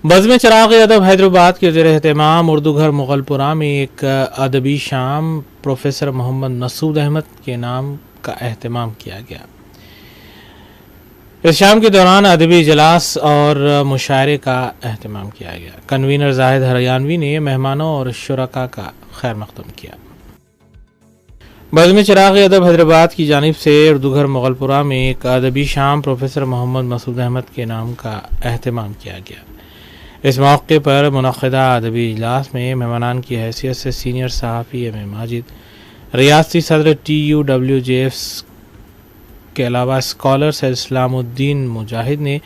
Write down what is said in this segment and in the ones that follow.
بزم چراغ ادب حیدرآباد کے زیر اہتمام اردو گھر مغل پورہ میں ایک ادبی شام پروفیسر محمد مسعود احمد کے نام کا اہتمام کیا گیا۔ اس شام کے دوران ادبی اجلاس اور مشاعرے کا اہتمام کیا گیا۔ کنوینر زاہد ہریانوی نے مہمانوں اور شرکاء کا خیر مقدم کیا۔ بزم چراغ ادب حیدرآباد کی جانب سے اردو گھر مغل پورہ میں ایک ادبی شام پروفیسر محمد مسعود احمد کے نام کا اہتمام کیا گیا۔ اس موقع پر منعقدہ ادبی اجلاس میں مہمانان کی حیثیت سے سینئر صحافی ایم اے ماجد، ریاستی صدر TUWJF کے علاوہ اسکالر سید اسلام الدین مجاہد نے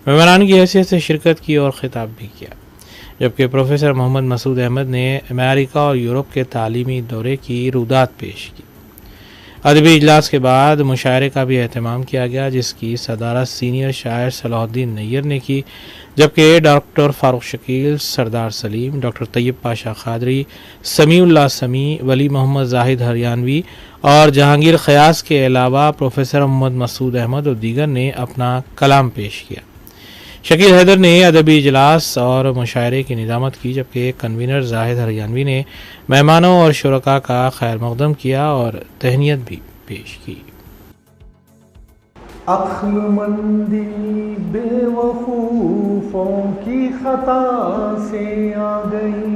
مہمانان کی حیثیت سے شرکت کی اور خطاب بھی کیا، جبکہ پروفیسر محمد مسعود احمد نے امریکہ اور یورپ کے تعلیمی دورے کی رودات پیش کی۔ ادبی اجلاس کے بعد مشاعرے کا بھی اہتمام کیا گیا، جس کی صدارت سینئر شاعر صلاح الدین نیر نے کی، جبکہ ڈاکٹر فاروق شکیل، سردار سلیم، ڈاکٹر طیب پاشا قادری، سمیع اللہ سمیع، ولی محمد زاہد ہریانوی اور جہانگیر خیاس کے علاوہ پروفیسر محمد مسعود احمد اور دیگر نے اپنا کلام پیش کیا۔ شکیل حیدر نے ادبی اجلاس اور مشاعرے کی نظامت کی، جبکہ کنوینر زاہد ہریانوی نے مہمانوں اور شرکاء کا خیر مقدم کیا اور تہنیت بھی پیش کی۔ عقل مندی بے وقوفوں کی خطا سے آ گئی،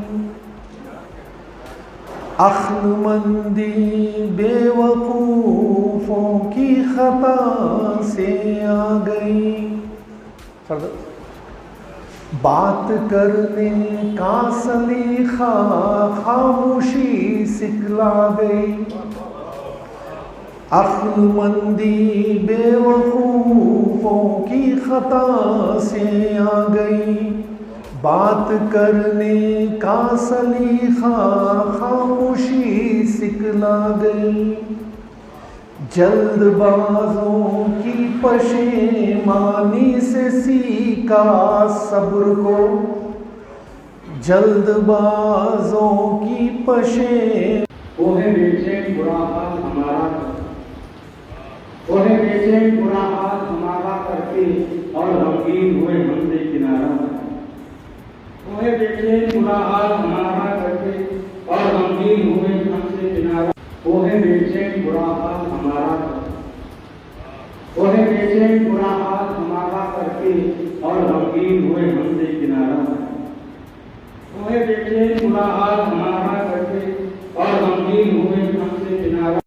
عقل مندی بے وقوفوں کی خطا سے آ گئی، بات کرنے کا سلیقہ خاموشی سکھلا گئی، عقل مندی بے وقوفوں کی خطا سے آ گئی، بات کرنے کا سلیقہ خاموشی سکھلا گئی، جلد بازوں کی پشیمانی سے سیکھا صبر کو، جلد بازوں کی اوہ بیچین برا حال ہمارا، اوہ بیچین برا حال ہمارا کر کے اور غمگین ہوئے ہم سے کنارہ، اوہ بیچین برا حال ہمارا کر کے اور غمگین ہوئے ہم سے کنارہ، اوہ بیچین برا حال ہمارا، اوہ بیچین برا حال ہمارا کر کے اور غمگین ہوئے ہم سے کنارہ، اوہ بیچین برا حال ہمارا کر کے اور غمگین ہوئے ہم سے کنارہ۔